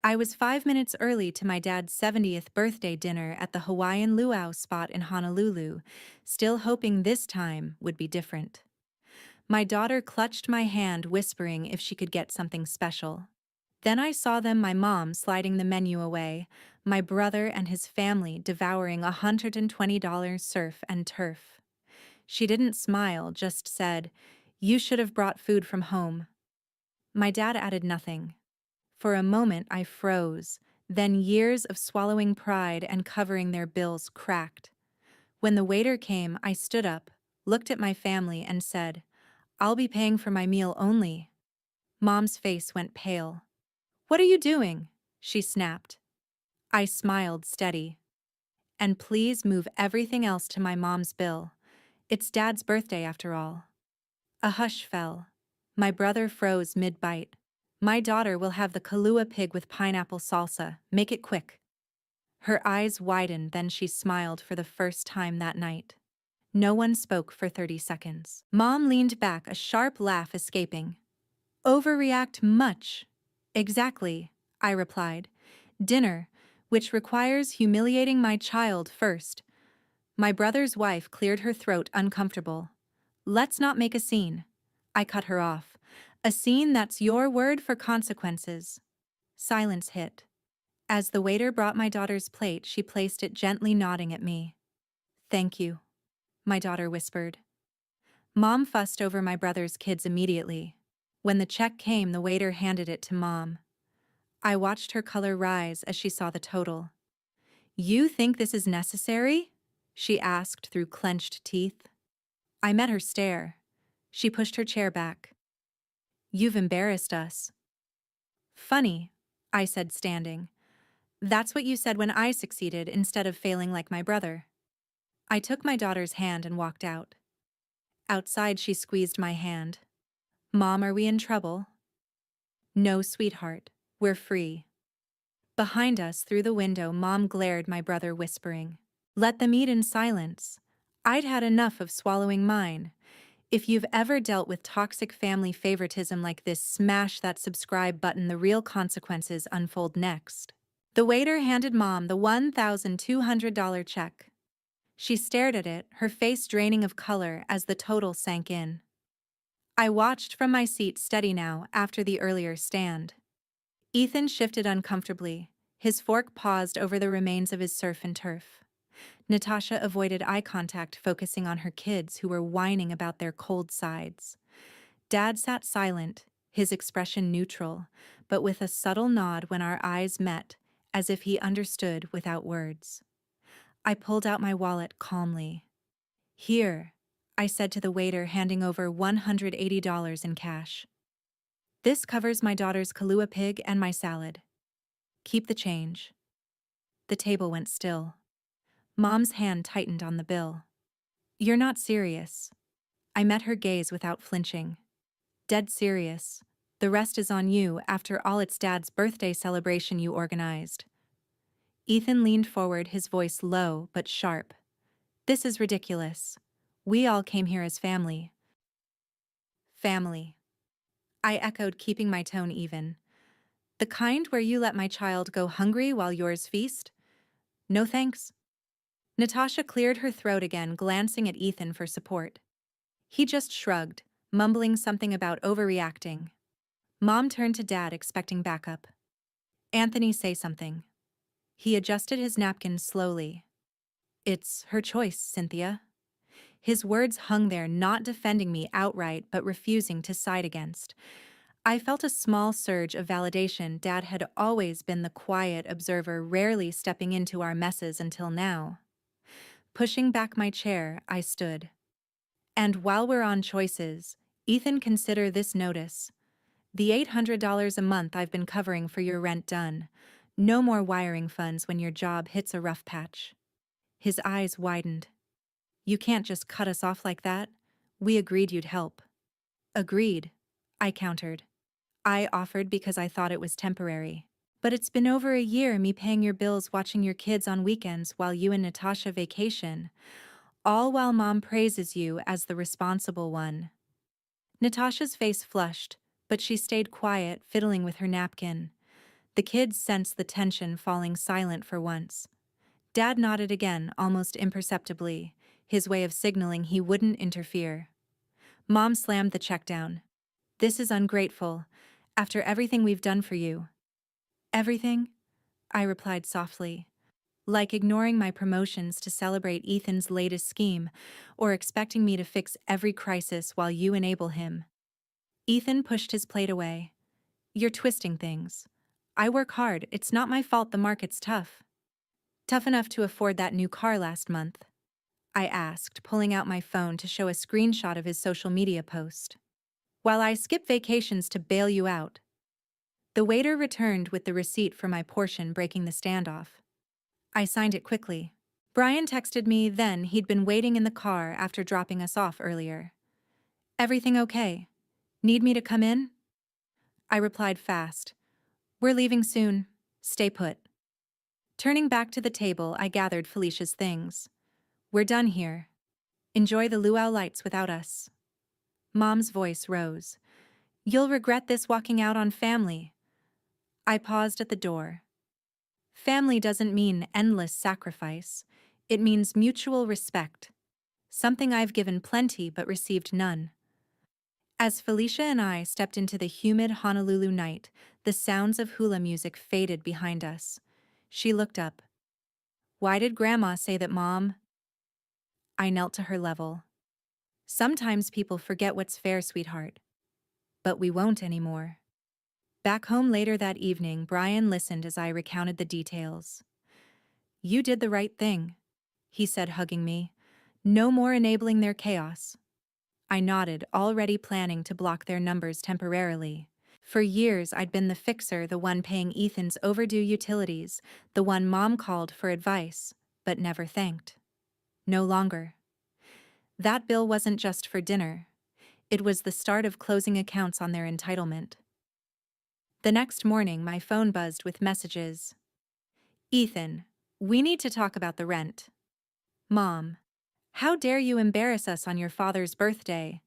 I was 5 minutes early to my dad's 70th birthday dinner at the Hawaiian luau spot in Honolulu, still hoping this time would be different. My daughter clutched my hand, whispering if she could get something special. Then I saw my mom sliding the menu away, my brother and his family devouring $120 surf and turf. She didn't smile, just said, "You should have brought food from home." My dad added nothing. For a moment I froze, then years of swallowing pride and covering their bills cracked. When the waiter came, I stood up, looked at my family and said, "I'll be paying for my meal only." Mom's face went pale. "What are you doing?" she snapped. I smiled, steady. "And please move everything else to my mom's bill. It's Dad's birthday after all." A hush fell. My brother froze mid-bite. "My daughter will have the Kahlua pig with pineapple salsa. Make it quick." Her eyes widened, then she smiled for the first time that night. No one spoke for 30 seconds. Mom leaned back, a sharp laugh escaping. "Overreact much." "Exactly," I replied. "Dinner, which requires humiliating my child first." My brother's wife cleared her throat, uncomfortable. "Let's not make a scene." I cut her off. "A scene, that's your word for consequences." Silence hit. As the waiter brought my daughter's plate, she placed it gently, nodding at me. "Thank you," my daughter whispered. Mom fussed over my brother's kids immediately. When the check came, the waiter handed it to Mom. I watched her color rise as she saw the total. "You think this is necessary?" she asked through clenched teeth. I met her stare. She pushed her chair back. "You've embarrassed us." "Funny," I said, standing. "That's what you said when I succeeded instead of failing like my brother." I took my daughter's hand and walked out. Outside, she squeezed my hand. "Mom, are we in trouble?" "No, sweetheart. We're free." Behind us, through the window, Mom glared my brother, whispering, "Let them eat in silence." I'd had enough of swallowing mine. If you've ever dealt with toxic family favoritism like this, smash that subscribe button. The real consequences unfold next. The waiter handed Mom the $1,200 check. She stared at it, her face draining of color as the total sank in. I watched from my seat, steady now after the earlier stand. Ethan shifted uncomfortably. His fork paused over the remains of his surf and turf. Natasha avoided eye contact, focusing on her kids who were whining about their cold sides. Dad sat silent, his expression neutral, but with a subtle nod when our eyes met, as if he understood without words. I pulled out my wallet calmly. "Here," I said to the waiter, handing over $180 in cash. "This covers my daughter's Kahlua pig and my salad. Keep the change." The table went still. Mom's hand tightened on the bill. "You're not serious." I met her gaze without flinching. "Dead serious. The rest is on you. After all, it's Dad's birthday celebration you organized." Ethan leaned forward, his voice low but sharp. "This is ridiculous. We all came here as family." "Family," I echoed, keeping my tone even. "The kind where you let my child go hungry while yours feast? No thanks." Natasha cleared her throat again, glancing at Ethan for support. He just shrugged, mumbling something about overreacting. Mom turned to Dad, expecting backup. "Anthony, say something." He adjusted his napkin slowly. "It's her choice, Cynthia." His words hung there, not defending me outright, but refusing to side against. I felt a small surge of validation. Dad had always been the quiet observer, rarely stepping into our messes until now. Pushing back my chair, I stood. "And while we're on choices, Ethan, consider this notice. The $800 a month I've been covering for your rent done. No more wiring funds when your job hits a rough patch." His eyes widened. "You can't just cut us off like that. We agreed you'd help." "Agreed," I countered. "I offered because I thought it was temporary. But it's been over a year, me paying your bills, watching your kids on weekends while you and Natasha vacation. All while Mom praises you as the responsible one." Natasha's face flushed, but she stayed quiet, fiddling with her napkin. The kids sensed the tension, falling silent for once. Dad nodded again, almost imperceptibly, his way of signaling he wouldn't interfere. Mom slammed the check down. "This is ungrateful, after everything we've done for you." "Everything?" I replied softly, like ignoring my promotions to celebrate Ethan's latest scheme, or expecting me to fix every crisis while you enable him. Ethan pushed his plate away. "You're twisting things. I work hard, it's not my fault the market's tough." "Tough enough to afford that new car last month?" I asked, pulling out my phone to show a screenshot of his social media post. "While I skip vacations to bail you out." The waiter returned with the receipt for my portion, breaking the standoff. I signed it quickly. Bryan texted me then he'd been waiting in the car after dropping us off earlier. "Everything okay? Need me to come in?" I replied fast. "We're leaving soon. Stay put." Turning back to the table, I gathered Felicia's things. "We're done here. Enjoy the luau lights without us." Mom's voice rose. "You'll regret this walking out on family." I paused at the door. Family doesn't mean endless sacrifice. It means mutual respect. Something I've given plenty but received none. As Felicia and I stepped into the humid Honolulu night, the sounds of hula music faded behind us. She looked up. "Why did Grandma say that, Mom?" I knelt to her level. "Sometimes people forget what's fair, sweetheart. But we won't anymore." Back home later that evening, Bryan listened as I recounted the details. "You did the right thing," he said, hugging me. "No more enabling their chaos." I nodded, already planning to block their numbers temporarily. For years, I'd been the fixer, the one paying Ethan's overdue utilities, the one Mom called for advice, but never thanked. No longer. That bill wasn't just for dinner. It was the start of closing accounts on their entitlement. The next morning, my phone buzzed with messages. "Ethan, we need to talk about the rent." "Mom, how dare you embarrass us on your father's birthday?"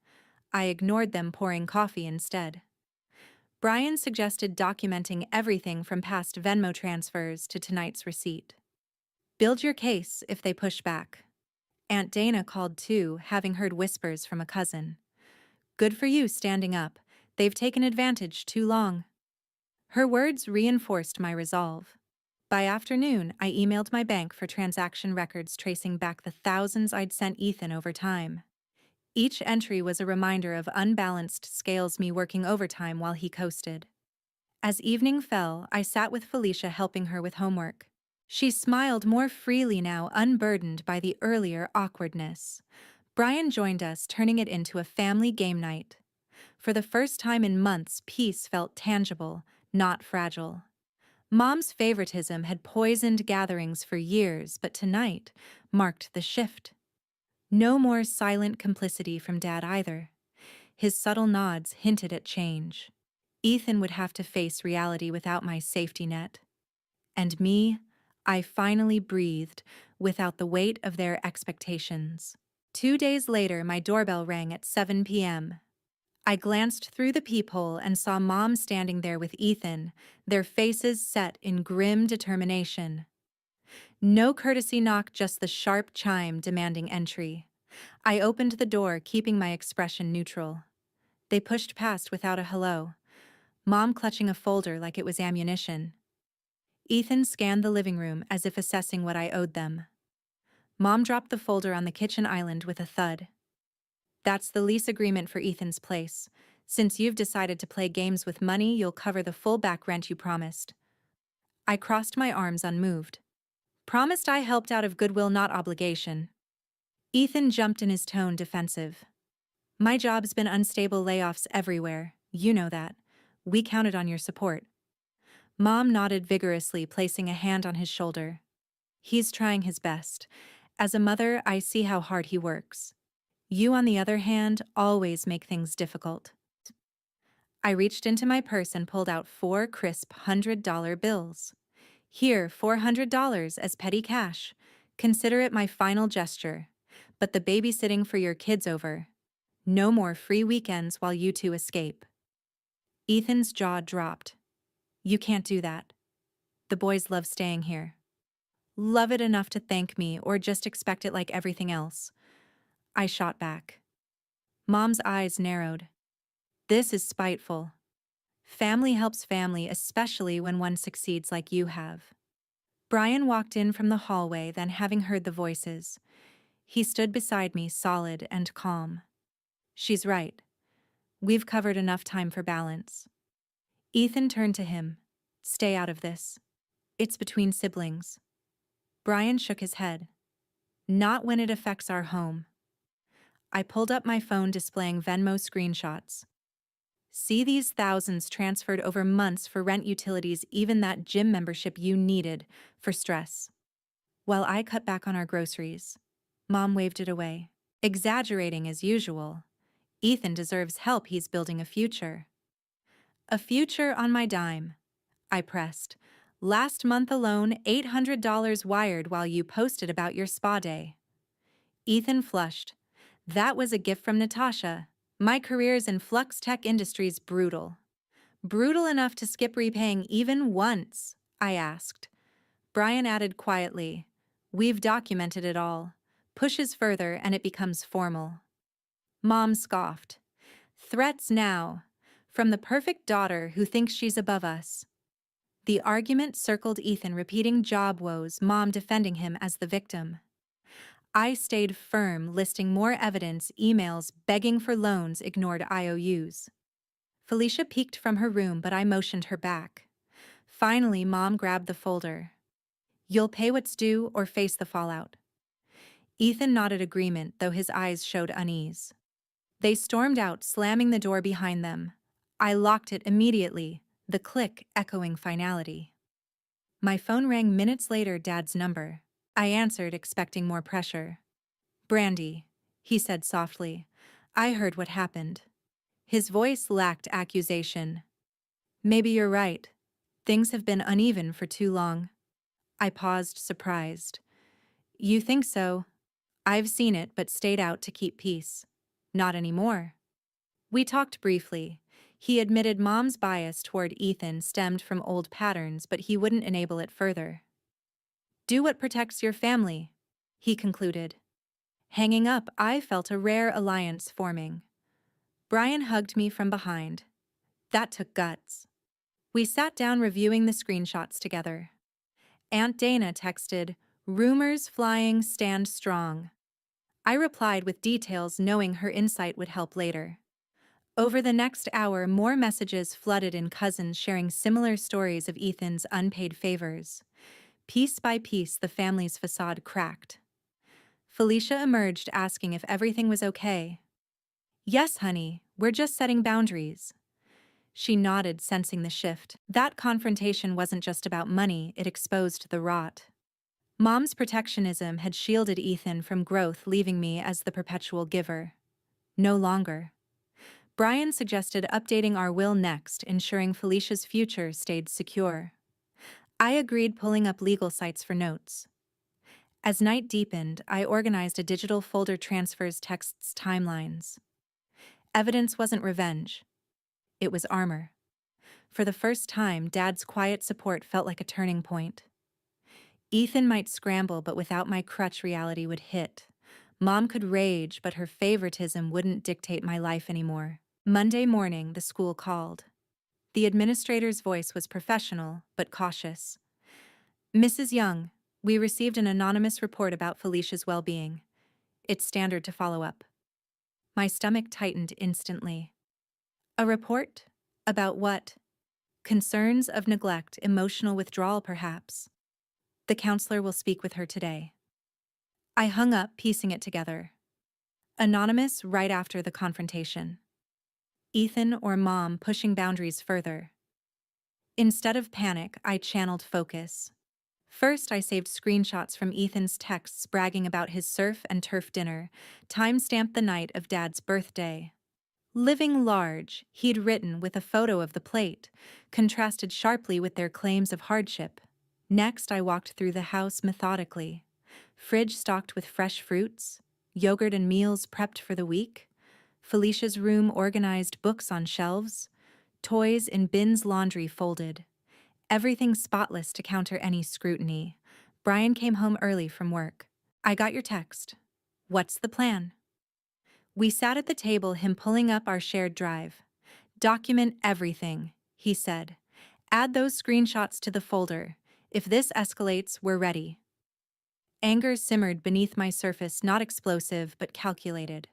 I ignored them, pouring coffee instead. Bryan suggested documenting everything from past Venmo transfers to tonight's receipt. "Build your case if they push back." Aunt Dana called too, having heard whispers from a cousin. "Good for you standing up. They've taken advantage too long." Her words reinforced my resolve. By afternoon, I emailed my bank for transaction records tracing back the thousands I'd sent Ethan over time. Each entry was a reminder of unbalanced scales, me working overtime while he coasted. As evening fell, I sat with Felicia, helping her with homework. She smiled more freely now, unburdened by the earlier awkwardness. Bryan joined us, turning it into a family game night. For the first time in months, peace felt tangible, not fragile. Mom's favoritism had poisoned gatherings for years, but tonight marked the shift. No more silent complicity from Dad either. His subtle nods hinted at change. Ethan would have to face reality without my safety net. And me, I finally breathed without the weight of their expectations. 2 days later, my doorbell rang at 7 p.m. I glanced through the peephole and saw Mom standing there with Ethan, their faces set in grim determination. No courtesy knock, just the sharp chime demanding entry. I opened the door, keeping my expression neutral. They pushed past without a hello, Mom clutching a folder like it was ammunition. Ethan scanned the living room as if assessing what I owed them. Mom dropped the folder on the kitchen island with a thud. "That's the lease agreement for Ethan's place. Since you've decided to play games with money, you'll cover the full back rent you promised." I crossed my arms, unmoved. "Promised I helped out of goodwill, not obligation." Ethan jumped in, his tone defensive. "My job's been unstable, layoffs everywhere. You know that. We counted on your support." Mom nodded vigorously, placing a hand on his shoulder. "He's trying his best. As a mother, I see how hard he works. You, on the other hand, always make things difficult." I reached into my purse and pulled out 4 crisp $100 bills. "Here, $400 as petty cash. Consider it my final gesture. But the babysitting for your kids over. No more free weekends while you two escape." Ethan's jaw dropped. "You can't do that." The boys love staying here. Love it enough to thank me or just expect it like everything else. I shot back. Mom's eyes narrowed. This is spiteful. Family helps family, especially when one succeeds like you have. Bryan walked in from the hallway, then having heard the voices. He stood beside me, solid and calm. She's right. We've covered enough time for balance. Ethan turned to him. Stay out of this. It's between siblings. Bryan shook his head. Not when it affects our home. I pulled up my phone displaying Venmo screenshots. See these thousands transferred over months for rent, utilities, even that gym membership you needed for stress. While I cut back on our groceries, Mom waved it away. Exaggerating as usual. Ethan deserves help, he's building a future. A future on my dime. I pressed. Last month alone, $800 wired while you posted about your spa day. Ethan flushed. That was a gift from Natasha. My career's in Flux Tech Industries brutal. Brutal enough to skip repaying even once? I asked. Bryan added quietly. We've documented it all. Pushes further and it becomes formal. Mom scoffed. Threats now. From the perfect daughter who thinks she's above us. The argument circled Ethan, repeating job woes, Mom defending him as the victim. I stayed firm, listing more evidence, emails, begging for loans, ignored IOUs. Felicia peeked from her room, but I motioned her back. Finally, Mom grabbed the folder. You'll pay what's due or face the fallout. Ethan nodded agreement, though his eyes showed unease. They stormed out, slamming the door behind them. I locked it immediately, the click echoing finality. My phone rang minutes later, Dad's number. I answered, expecting more pressure. Brandi, he said softly. I heard what happened. His voice lacked accusation. Maybe you're right. Things have been uneven for too long. I paused, surprised. You think so? I've seen it, but stayed out to keep peace. Not anymore. We talked briefly. He admitted Mom's bias toward Ethan stemmed from old patterns, but he wouldn't enable it further. Do what protects your family, he concluded. Hanging up, I felt a rare alliance forming. Bryan hugged me from behind. That took guts. We sat down reviewing the screenshots together. Aunt Dana texted, "Rumors flying, stand strong." I replied with details, knowing her insight would help later. Over the next hour, more messages flooded in, cousins sharing similar stories of Ethan's unpaid favors. Piece by piece, the family's facade cracked. Felicia emerged, asking if everything was okay. Yes, honey, we're just setting boundaries. She nodded, sensing the shift. That confrontation wasn't just about money, it exposed the rot. Mom's protectionism had shielded Ethan from growth, leaving me as the perpetual giver. No longer. Bryan suggested updating our will next, ensuring Felicia's future stayed secure. I agreed, pulling up legal sites for notes. As night deepened, I organized a digital folder, transfers, texts, timelines. Evidence wasn't revenge. It was armor. For the first time, Dad's quiet support felt like a turning point. Ethan might scramble, but without my crutch, reality would hit. Mom could rage, but her favoritism wouldn't dictate my life anymore. Monday morning, the school called. The administrator's voice was professional, but cautious. Mrs. Young, we received an anonymous report about Felicia's well-being. It's standard to follow up. My stomach tightened instantly. A report? About what? Concerns of neglect, emotional withdrawal, perhaps. The counselor will speak with her today. I hung up, piecing it together. Anonymous right after the confrontation. Ethan or Mom pushing boundaries further. Instead of panic, I channeled focus. First, I saved screenshots from Ethan's texts bragging about his surf and turf dinner, time-stamped the night of Dad's birthday. Living large, he'd written, with a photo of the plate, contrasted sharply with their claims of hardship. Next, I walked through the house methodically. Fridge stocked with fresh fruits, yogurt and meals prepped for the week, Felicia's room organized, books on shelves, toys in bins, laundry folded. everything spotless to counter any scrutiny. Bryan came home early from work. I got your text. What's the plan? We sat at the table, him pulling up our shared drive. Document everything, he said. Add those screenshots to the folder. If this escalates, we're ready. Anger simmered beneath my surface, not explosive, but calculated.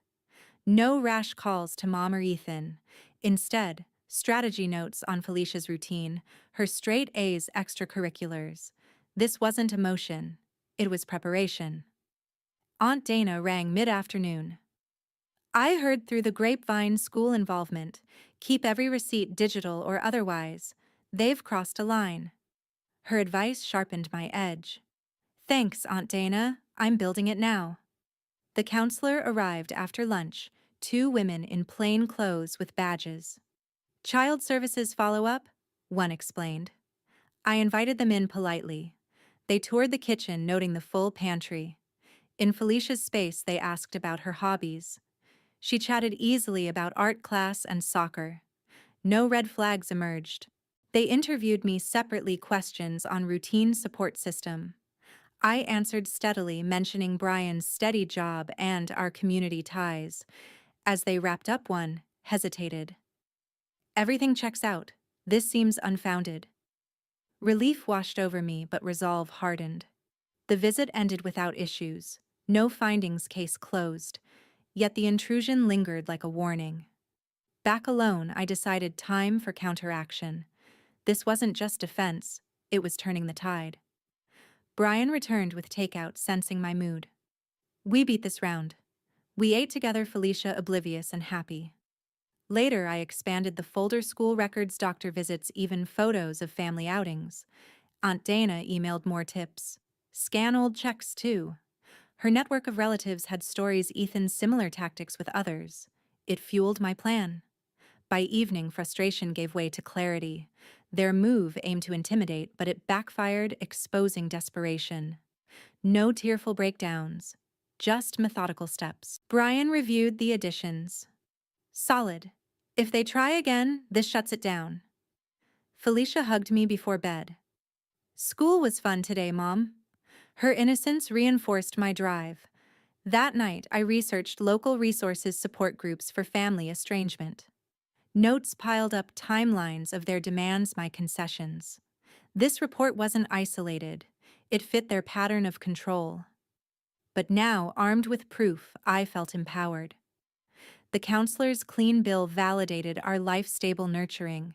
No rash calls to Mom or Ethan. Instead, strategy notes on Felicia's routine, her straight A's extracurriculars. This wasn't emotion. It was preparation. Aunt Dana rang mid-afternoon. I heard through the grapevine school involvement. Keep every receipt digital or otherwise. They've crossed a line. Her advice sharpened my edge. Thanks, Aunt Dana. I'm building it now. The counselor arrived after lunch, 2 women in plain clothes with badges. Child Services follow-up? One explained. I invited them in politely. They toured the kitchen, noting the full pantry. In Felicia's space, they asked about her hobbies. She chatted easily about art class and soccer. No red flags emerged. They interviewed me separately, questions on routine support system. I answered steadily, mentioning Bryan's steady job and our community ties. As they wrapped up, one hesitated. Everything checks out. This seems unfounded. Relief washed over me, but resolve hardened. The visit ended without issues. No findings, case closed. Yet the intrusion lingered like a warning. Back alone, I decided time for counteraction. This wasn't just defense, it was turning the tide. Bryan returned with takeout, sensing my mood. We beat this round. We ate together, Felicia oblivious and happy. Later, I expanded the folder, school records, doctor visits, even photos of family outings. Aunt Dana emailed more tips. Scan old checks, too. Her network of relatives had stories, Ethan's similar tactics with others. It fueled my plan. By evening, frustration gave way to clarity. Their move aimed to intimidate, but it backfired, exposing desperation. No tearful breakdowns, just methodical steps. Bryan reviewed the additions. Solid. If they try again, this shuts it down. Felicia hugged me before bed. School was fun today, Mom. Her innocence reinforced my drive. That night, I researched local resources, support groups for family estrangement. Notes piled up, timelines of their demands, my concessions. This report wasn't isolated. It fit their pattern of control. But now, armed with proof, I felt empowered. The counselor's clean bill validated our life-stable nurturing.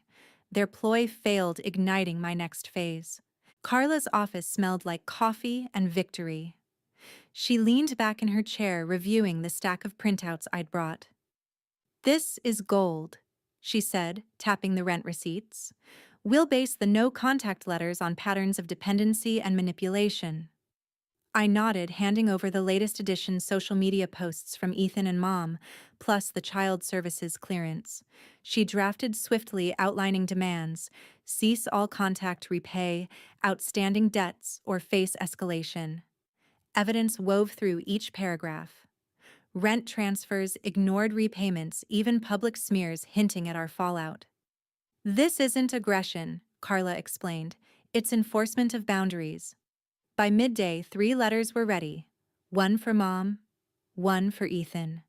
Their ploy failed, igniting my next phase. Carla's office smelled like coffee and victory. She leaned back in her chair, reviewing the stack of printouts I'd brought. This is gold, she said, tapping the rent receipts. We'll base the no-contact letters on patterns of dependency and manipulation. I nodded, handing over the latest edition's social media posts from Ethan and Mom, plus the Child Services clearance. She drafted swiftly, outlining demands: cease all contact, repay, outstanding debts, or face escalation. Evidence wove through each paragraph. Rent transfers, ignored repayments, even public smears hinting at our fallout. This isn't aggression, Carla explained. It's enforcement of boundaries. By midday, 3 letters were ready. 1 for Mom, 1 for Ethan,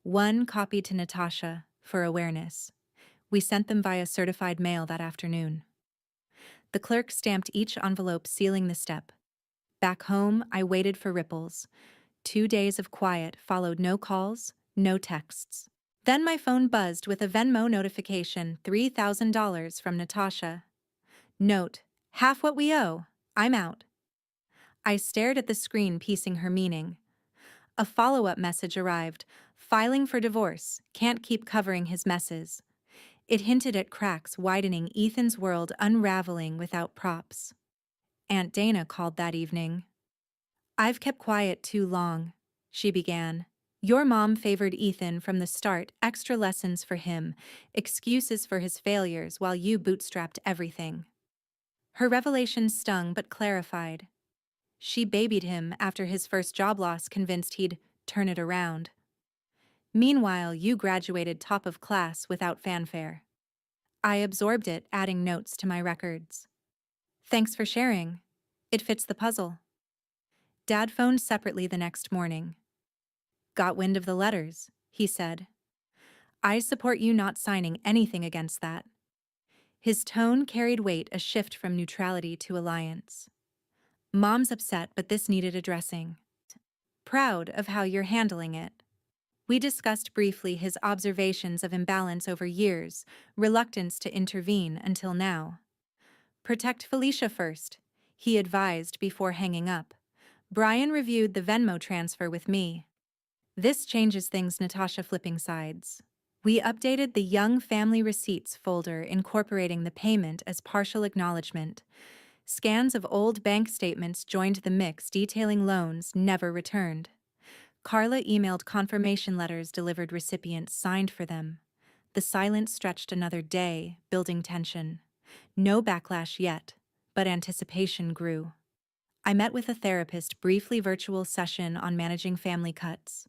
1 copied to Natasha for awareness. We sent them via certified mail that afternoon. The clerk stamped each envelope, sealing the step. Back home, I waited for ripples. 2 days of quiet followed, no calls, no texts. Then my phone buzzed with a Venmo notification, $3,000 from Natasha. Note, half what we owe. I'm out. I stared at the screen, piecing her meaning. A follow-up message arrived. Filing for divorce. Can't keep covering his messes. It hinted at cracks widening, Ethan's world unraveling without props. Aunt Dana called that evening. I've kept quiet too long, she began. Your mom favored Ethan from the start, extra lessons for him, excuses for his failures while you bootstrapped everything. Her revelation stung but clarified. She babied him after his first job loss, convinced he'd turn it around. Meanwhile, you graduated top of class without fanfare. I absorbed it, adding notes to my records. Thanks for sharing. It fits the puzzle. Dad phoned separately the next morning. Got wind of the letters, he said. I support you not signing anything against that. His tone carried weight, a shift from neutrality to alliance. Mom's upset, but this needed addressing. Proud of how you're handling it. We discussed briefly his observations of imbalance over years, reluctance to intervene until now. Protect Felicia first, he advised before hanging up. Bryan reviewed the Venmo transfer with me. This changes things, Natasha flipping sides. We updated the Young Family Receipts folder, incorporating the payment as partial acknowledgement. Scans of old bank statements joined the mix, detailing loans never returned. Carla emailed confirmation letters, delivered recipients signed for them. The silence stretched another day, building tension. No backlash yet, but anticipation grew. I met with a therapist, briefly virtual session on managing family cuts.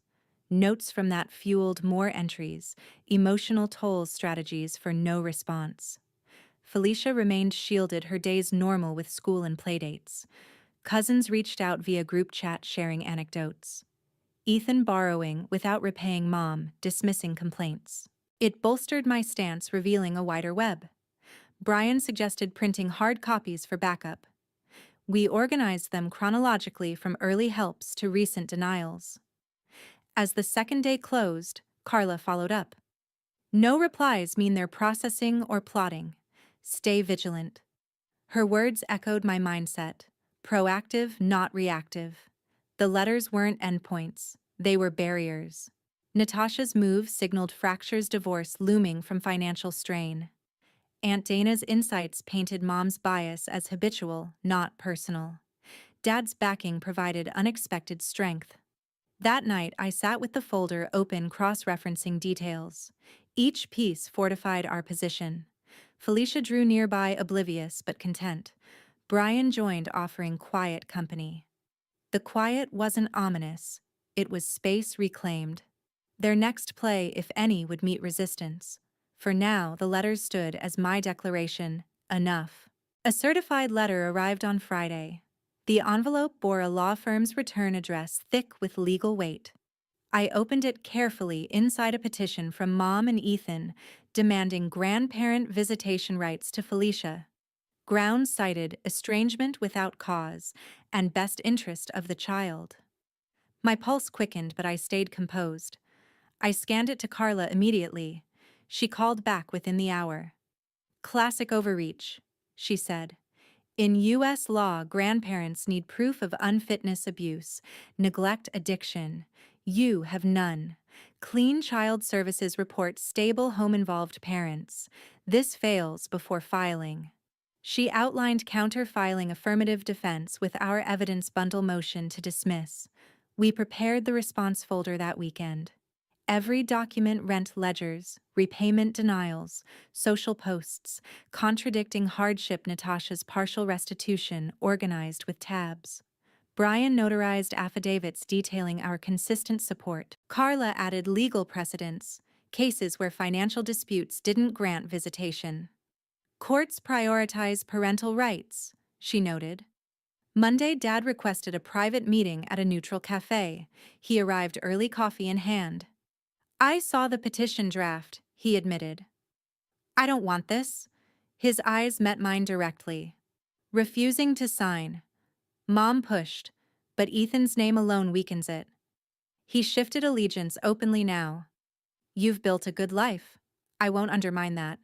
Notes from that fueled more entries, emotional tolls strategies for no response. Felicia remained shielded, her days normal with school and playdates. Cousins reached out via group chat, sharing anecdotes. Ethan borrowing without repaying, mom dismissing complaints. It bolstered my stance, revealing a wider web. Bryan suggested printing hard copies for backup. We organized them chronologically from early helps to recent denials. As the second day closed, Carla followed up. No replies mean they're processing or plotting. Stay vigilant. Her words echoed my mindset. Proactive, not reactive. The letters weren't endpoints, they were barriers. Natasha's move signaled fractures, divorce looming from financial strain. Aunt Dana's insights painted mom's bias as habitual, not personal. Dad's backing provided unexpected strength. That night, I sat with the folder open, cross-referencing details. Each piece fortified our position. Felicia drew nearby, oblivious but content. Bryan joined, offering quiet company. The quiet wasn't ominous. It was space reclaimed. Their next play, if any, would meet resistance. For now, the letters stood as my declaration, enough. A certified letter arrived on Friday. The envelope bore a law firm's return address, thick with legal weight. I opened it carefully. Inside, a petition from Mom and Ethan, demanding grandparent visitation rights to Felicia. Grounds cited: estrangement without cause, and best interest of the child. My pulse quickened, but I stayed composed. I scanned it to Carla immediately. She called back within the hour. Classic overreach, she said. In U.S. law, grandparents need proof of unfitness, abuse, neglect, addiction. You have none. Clean Child Services report stable home-involved parents. This fails before filing. She outlined counter-filing affirmative defense with our evidence bundle motion to dismiss. We prepared the response folder that weekend. Every document: rent ledgers, repayment denials, social posts, contradicting hardship, Natasha's partial restitution, organized with tabs. Bryan notarized affidavits detailing our consistent support. Carla added legal precedents, cases where financial disputes didn't grant visitation. Courts prioritize parental rights, she noted. Monday, Dad requested a private meeting at a neutral cafe. He arrived early, coffee in hand. I saw the petition draft, he admitted. I don't want this. His eyes met mine directly. Refusing to sign. Mom pushed, but Ethan's name alone weakens it. He shifted allegiance openly now. You've built a good life. I won't undermine that.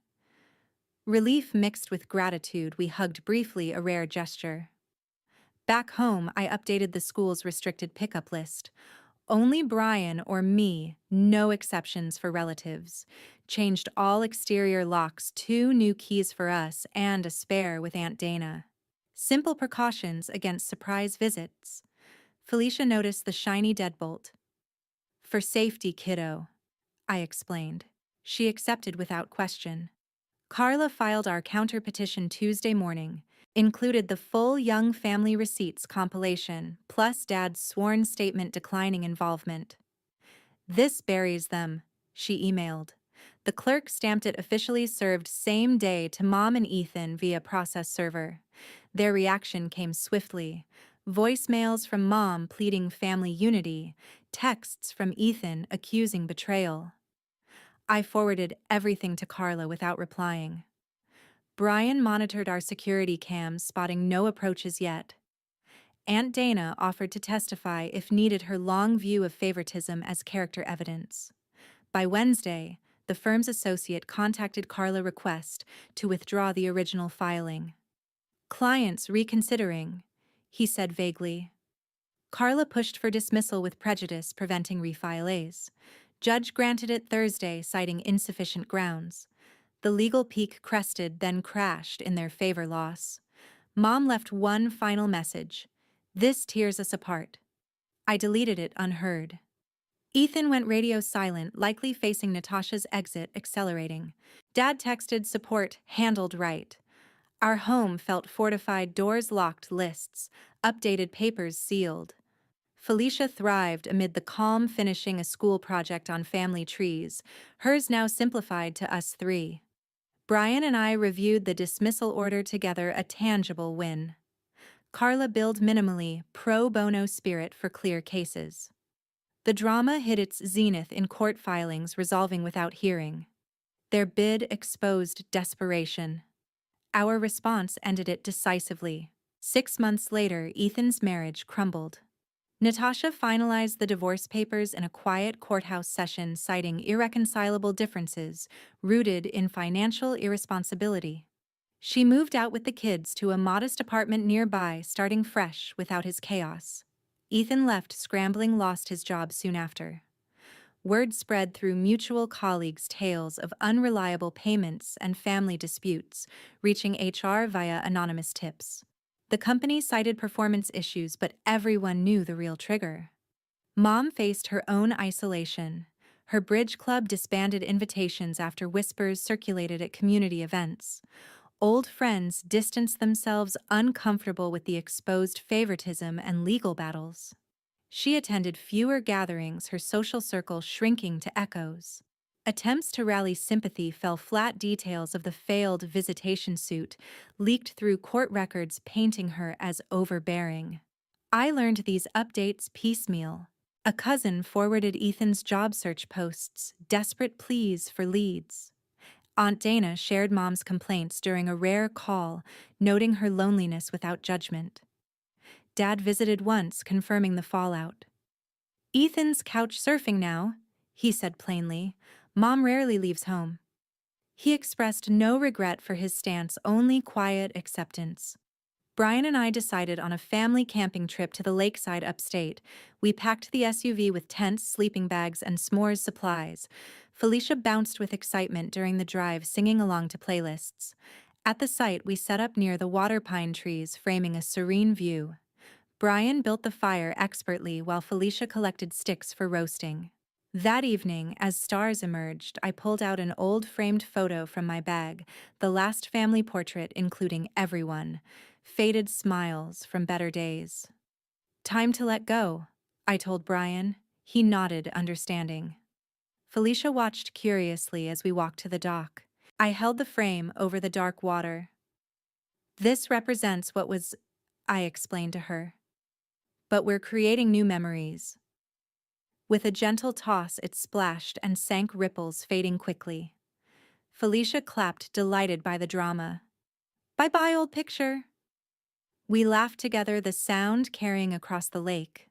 Relief mixed with gratitude, we hugged briefly, a rare gesture. Back home, I updated the school's restricted pickup list. Only Bryan or me, no exceptions for relatives. Changed all exterior locks, 2 new keys for us, and a spare with Aunt Dana. Simple precautions against surprise visits. Felicia noticed the shiny deadbolt. For safety, kiddo, I explained. She accepted without question. Carla filed our counter-petition Tuesday morning, included the full Young Family Receipts compilation, plus Dad's sworn statement declining involvement. This buries them, she emailed. The clerk stamped it, officially served same day to Mom and Ethan via process server. Their reaction came swiftly. Voicemails from Mom pleading family unity, texts from Ethan accusing betrayal. I forwarded everything to Carla without replying. Bryan monitored our security cams, spotting no approaches yet. Aunt Dana offered to testify if needed, her long view of favoritism as character evidence. By Wednesday, the firm's associate contacted Carla request to withdraw the original filing. "Clients reconsidering," he said vaguely. Carla pushed for dismissal with prejudice preventing refiles. Judge granted it Thursday, citing insufficient grounds. The legal peak crested, then crashed in their favor loss. Mom left one final message: "This tears us apart." I deleted it unheard. Ethan went radio silent, likely facing Natasha's exit accelerating. Dad texted support, handled right. Our home felt fortified, doors locked, lists, updated papers sealed. Felicia thrived amid the calm, finishing a school project on family trees, hers now simplified to us three. Bryan and I reviewed the dismissal order together, a tangible win. Carla billed minimally, pro bono spirit for clear cases. The drama hit its zenith in court filings resolving without hearing. Their bid exposed desperation. Our response ended it decisively. 6 months later, Ethan's marriage crumbled. Natasha finalized the divorce papers in a quiet courthouse session, citing irreconcilable differences rooted in financial irresponsibility. She moved out with the kids to a modest apartment nearby, starting fresh without his chaos. Ethan left scrambling, lost his job soon after. Word spread through mutual colleagues' tales of unreliable payments and family disputes, reaching HR via anonymous tips. The company cited performance issues, but everyone knew the real trigger. Mom faced her own isolation. Her bridge club disbanded invitations after whispers circulated at community events. Old friends distanced themselves, uncomfortable with the exposed favoritism and legal battles. She attended fewer gatherings, her social circle shrinking to echoes. Attempts to rally sympathy fell flat, details of the failed visitation suit leaked through court records, painting her as overbearing. I learned these updates piecemeal. A cousin forwarded Ethan's job search posts, desperate pleas for leads. Aunt Dana shared Mom's complaints during a rare call, noting her loneliness without judgment. Dad visited once, confirming the fallout. "Ethan's couch surfing now," he said plainly. "Mom rarely leaves home." He expressed no regret for his stance, only quiet acceptance. Bryan and I decided on a family camping trip to the lakeside upstate. We packed the SUV with tents, sleeping bags, and s'mores supplies. Felicia bounced with excitement during the drive, singing along to playlists. At the site, we set up near the water pine trees, framing a serene view. Bryan built the fire expertly while Felicia collected sticks for roasting. That evening, as stars emerged, I pulled out an old framed photo from my bag, the last family portrait including everyone. Faded smiles from better days. "Time to let go," I told Bryan. He nodded, understanding. Felicia watched curiously as we walked to the dock. I held the frame over the dark water. "This represents what was," I explained to her. "But we're creating new memories." With a gentle toss, it splashed and sank, ripples fading quickly. Felicia clapped, delighted by the drama. "Bye-bye, old picture." We laughed together, the sound carrying across the lake.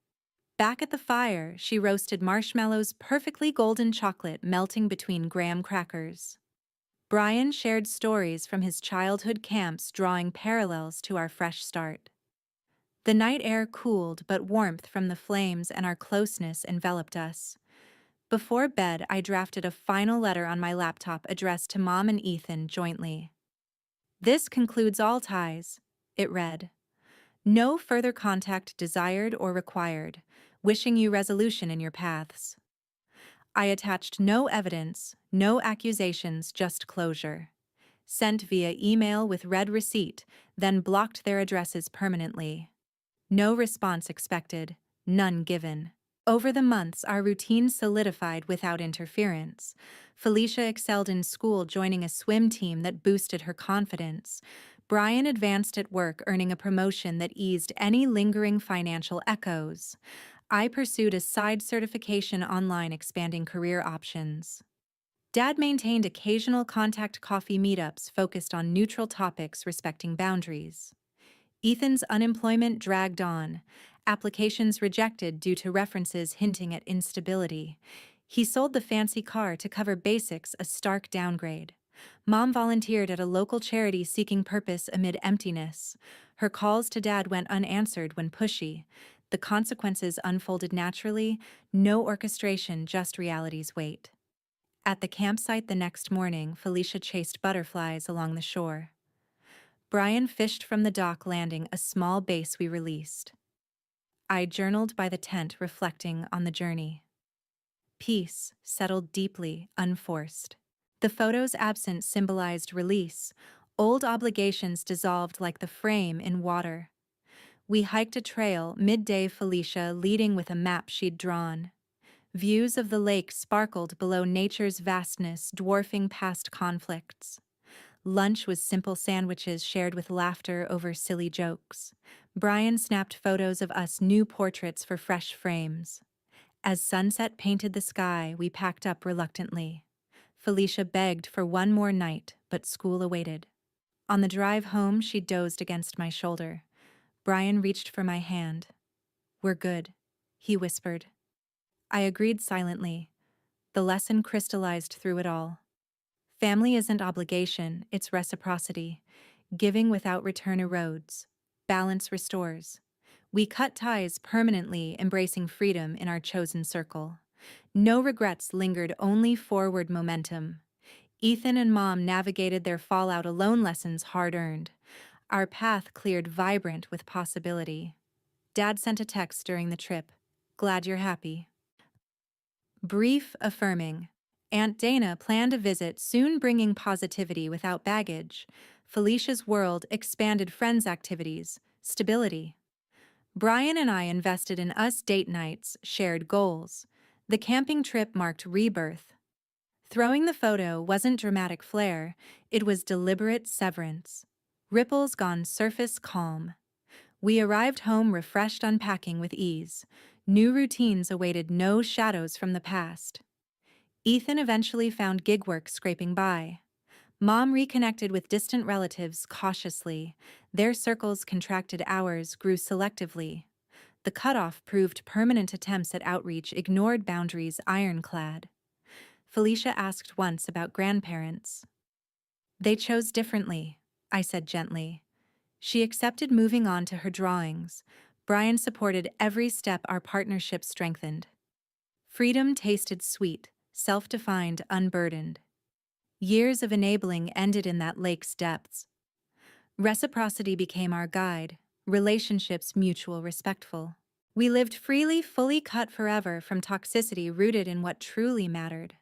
Back at the fire, she roasted marshmallows, perfectly golden chocolate melting between graham crackers. Bryan shared stories from his childhood camps, drawing parallels to our fresh start. The night air cooled, but warmth from the flames and our closeness enveloped us. Before bed, I drafted a final letter on my laptop addressed to Mom and Ethan jointly. "This concludes all ties," it read. "No further contact desired or required. Wishing you resolution in your paths." I attached no evidence, no accusations, just closure. Sent via email with red receipt, then blocked their addresses permanently. No response expected, none given. Over the months, our routine solidified without interference. Felicia excelled in school, joining a swim team that boosted her confidence. Bryan advanced at work, earning a promotion that eased any lingering financial echoes. I pursued a side certification online, expanding career options. Dad maintained occasional contact coffee meetups focused on neutral topics, respecting boundaries. Ethan's unemployment dragged on, applications rejected due to references hinting at instability. He sold the fancy car to cover basics, a stark downgrade. Mom volunteered at a local charity, seeking purpose amid emptiness. Her calls to Dad went unanswered when pushy. The consequences unfolded naturally, no orchestration, just reality's weight. At the campsite the next morning, Felicia chased butterflies along the shore. Bryan fished from the dock, landing a small base we released. I journaled by the tent, reflecting on the journey. Peace settled deeply, unforced. The photo's absence symbolized release. Old obligations dissolved like the frame in water. We hiked a trail, midday, Felicia leading with a map she'd drawn. Views of the lake sparkled below, nature's vastness dwarfing past conflicts. Lunch was simple sandwiches shared with laughter over silly jokes. Bryan snapped photos of us, new portraits for fresh frames. As sunset painted the sky, we packed up reluctantly. Felicia begged for one more night, but school awaited. On the drive home, she dozed against my shoulder. Bryan reached for my hand. "We're good," he whispered. I agreed silently. The lesson crystallized through it all. Family isn't obligation, it's reciprocity. Giving without return erodes. Balance restores. We cut ties permanently, embracing freedom in our chosen circle. No regrets lingered, only forward momentum. Ethan and Mom navigated their fallout alone, lessons hard-earned. Our path cleared, vibrant with possibility. Dad sent a text during the trip. "Glad you're happy." Brief, affirming. Aunt Dana planned a visit, soon bringing positivity without baggage. Felicia's world expanded, friends' activities, stability. Bryan and I invested in us, date nights, shared goals. The camping trip marked rebirth. Throwing the photo wasn't dramatic flair, it was deliberate severance. Ripples gone, surface calm. We arrived home refreshed, unpacking with ease. New routines awaited, no shadows from the past. Ethan eventually found gig work, scraping by. Mom reconnected with distant relatives cautiously. Their circles contracted, ours grew selectively. The cutoff proved permanent, attempts at outreach ignored, boundaries ironclad. Felicia asked once about grandparents. "They chose differently," I said gently. She accepted, moving on to her drawings. Bryan supported every step, our partnership strengthened. Freedom tasted sweet, self-defined, unburdened. Years of enabling ended in that lake's depths. Reciprocity became our guide, relationships mutual, respectful. We lived freely, fully cut forever from toxicity, rooted in what truly mattered.